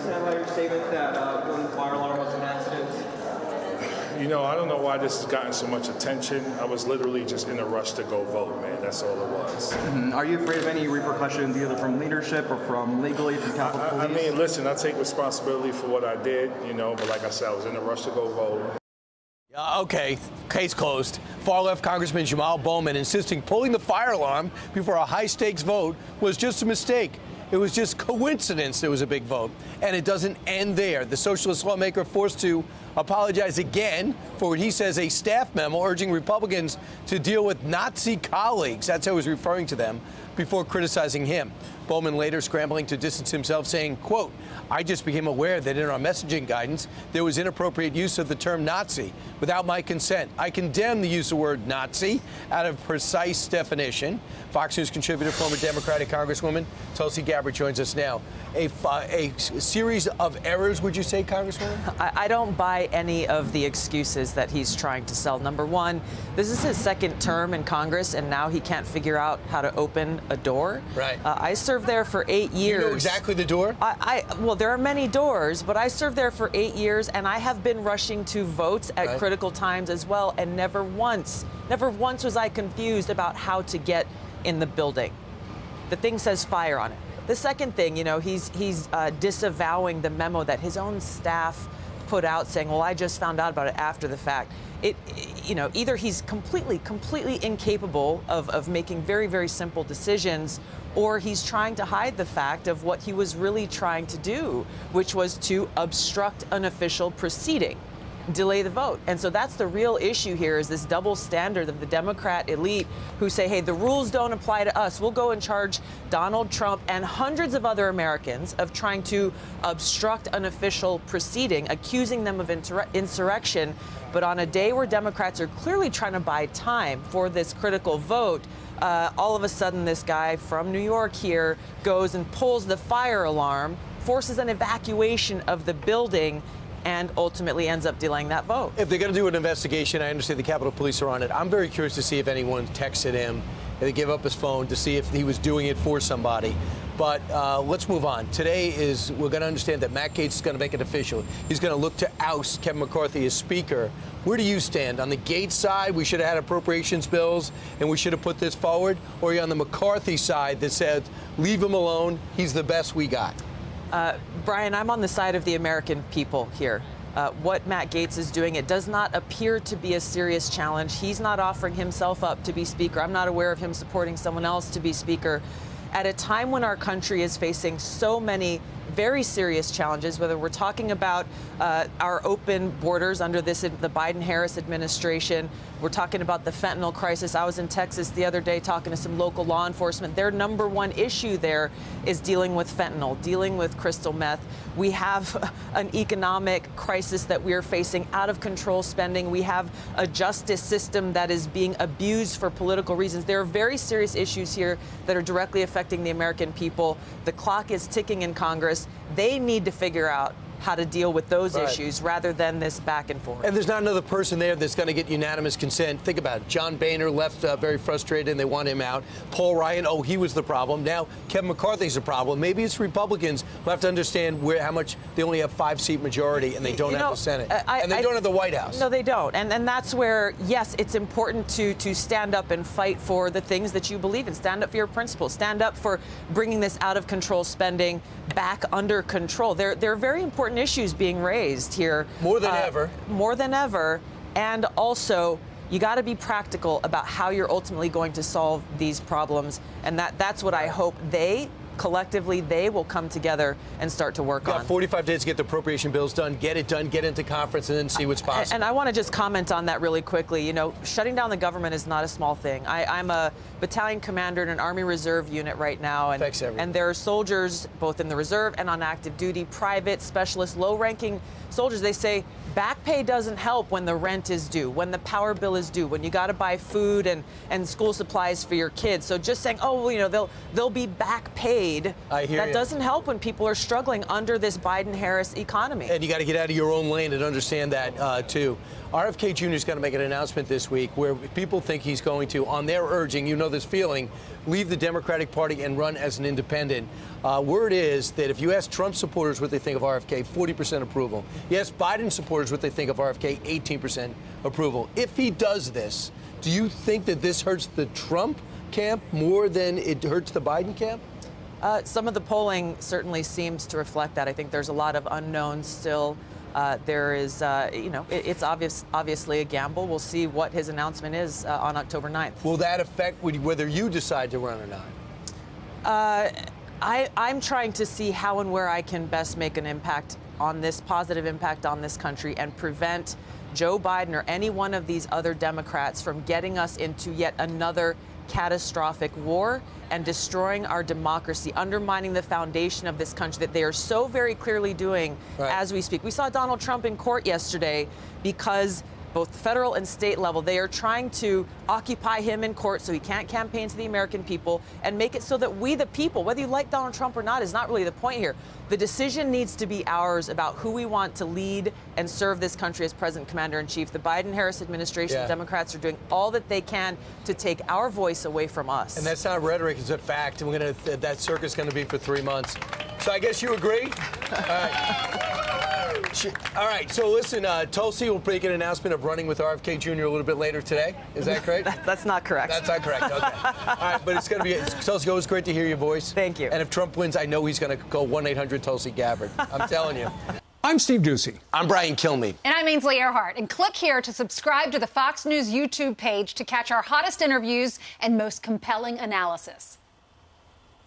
stand by your statement that when the fire alarm was an accident? You know, I don't know why this has gotten so much attention. I was literally just in a rush to go vote, man. That's all it was. Are you afraid of any repercussions, either from leadership or from legally from Capitol Police? I mean, listen, I take responsibility for what I did, you know, but like I said, I was in a rush to go vote. Okay, case closed. Far-left Congressman Jamaal Bowman insisting pulling the fire alarm before a high-stakes vote was just a mistake. It was just coincidence there was a big vote. And it doesn't end there. The socialist lawmaker forced to apologize again for what he says a staff memo urging Republicans to deal with Nazi colleagues. That's how he was referring to them before criticizing him. Bowman later scrambling to distance himself, saying, quote, I just became aware that in our messaging guidance, there was inappropriate use of the term Nazi without my consent. I condemn the use of the word Nazi out of precise definition. Fox News contributor, former Democratic Congresswoman Tulsi Gabbard joins us now. A series of errors, would you say, Congresswoman? I don't buy any of the excuses that he's trying to sell. Number one, this is his second term in Congress, and now he can't figure out how to open a door. Right. I served there for 8 years. You know exactly the door? Well, there are many doors, but I served there for 8 years, and I have been rushing to votes at critical times as well, and never once was I confused about how to get in the building. The thing says fire on it. The second thing, you know, he's disavowing the memo that his own staff put out saying, well, I just found out about it after the fact. You know, either he's completely incapable of making very, very simple decisions, or he's trying to hide the fact of what he was really trying to do, which was to obstruct an official proceeding, delay the vote. And so that's the real issue here, is this double standard of the Democrat elite who say, hey, the rules don't apply to us. We'll go and charge Donald Trump and hundreds of other Americans of trying to obstruct an official proceeding, accusing them of insurrection. But on a day where Democrats are clearly trying to buy time for this critical vote, all of a sudden this guy from New York here goes and pulls the fire alarm, forces an evacuation of the building, and ultimately ends up delaying that vote. If they're going to do an investigation, I understand the Capitol Police are on it. I'm very curious to see if anyone texted him, if they give up his phone, to see if he was doing it for somebody. But let's move on. Today we're going to understand that Matt Gaetz is going to make it official. He's going to look to oust Kevin McCarthy as Speaker. Where do you stand? On the Gaetz side, we should have had appropriations bills and we should have put this forward? Or are you on the McCarthy side that said, leave him alone, he's the best we got? Brian, I'm on the side of the American people here. What Matt Gaetz is doing, it does not appear to be a serious challenge. He's not offering himself up to be Speaker. I'm not aware of him supporting someone else to be Speaker. At a time when our country is facing so many very serious challenges, whether we're talking about our open borders under the Biden-Harris administration, we're talking about the fentanyl crisis. I was in Texas the other day talking to some local law enforcement. Their number one issue there is dealing with fentanyl, dealing with crystal meth. We have an economic crisis that we're facing, out of control spending. We have a justice system that is being abused for political reasons. There are very serious issues here that are directly affecting the American people. The clock is ticking in Congress. They need to figure out how to deal with those issues rather than this back and forth. And there's not another person there that's going to get unanimous consent. Think about it. John Boehner left very frustrated and they want him out. Paul Ryan, he was the problem. Now Kevin McCarthy's the problem. Maybe it's Republicans who have to understand how much they only have 5-seat majority and they don't have the Senate. And they don't have the White House. No, they don't. And that's where, yes, it's important to stand up and fight for the things that you believe in. Stand up for your principles. Stand up for bringing this out of control spending back under control. There are very important issues being raised here. More than ever. More than ever. And also, you got to be practical about how you're ultimately going to solve these problems. And that's what I hope collectively, they will come together and start to work on. 45 days to get the appropriation bills done, get into conference, and then see what's possible. And I want to just comment on that really quickly. You know, shutting down the government is not a small thing. I'm a battalion commander in an Army Reserve unit right now. And there are soldiers both in the reserve and on active duty, private, specialist, low-ranking soldiers. They say back pay doesn't help when the rent is due, when the power bill is due, when you got to buy food and school supplies for your kids. So just saying, you know, they'll be back paid aid. I hear that you. doesn't help when people are struggling under this Biden-Harris economy. And you got to get out of your own lane and understand that, too. RFK Jr. is going to make an announcement this week where people think he's going to, on their urging, you know this feeling, leave the Democratic Party and run as an independent. Word is that if you ask Trump supporters what they think of RFK, 40% approval. You ask Biden supporters what they think of RFK, 18% approval. If he does this, do you think that this hurts the Trump camp more than it hurts the Biden camp? Some of the polling certainly seems to reflect that. I think there's a lot of unknowns still. There is, it's obviously a gamble. We'll see what his announcement is on October 9th. Will that affect whether you decide to run or not? I'm trying to see how and where I can best make an impact on this, positive impact on this country, and prevent Joe Biden or any one of these other Democrats from getting us into yet another catastrophic war and destroying our democracy, undermining the foundation of this country that they are so very clearly doing as we speak. We saw Donald Trump in court yesterday because both the federal and state level, they are trying to occupy him in court so he can't campaign to the American people and make it so that we, the people, whether you like Donald Trump or not, is not really the point here. The decision needs to be ours about who we want to lead and serve this country as President Commander-in-Chief. The Biden-Harris administration, the Democrats are doing all that they can to take our voice away from us. And that's not rhetoric, it's a fact. And that circus is going to be for 3 months. So I guess you agree? All right, so listen, Tulsi will make an announcement of running with RFK Jr. a little bit later today. Is that correct? That's not correct. That's not correct, okay. All right, but it's going to be, Tulsi, it was great to hear your voice. Thank you. And if Trump wins, I know he's going to go 1-800-Tulsi Gabbard. I'm telling you. I'm Steve Ducey. I'm Brian Kilmeade. And I'm Ainsley Earhart. And click here to subscribe to the Fox News YouTube page to catch our hottest interviews and most compelling analysis.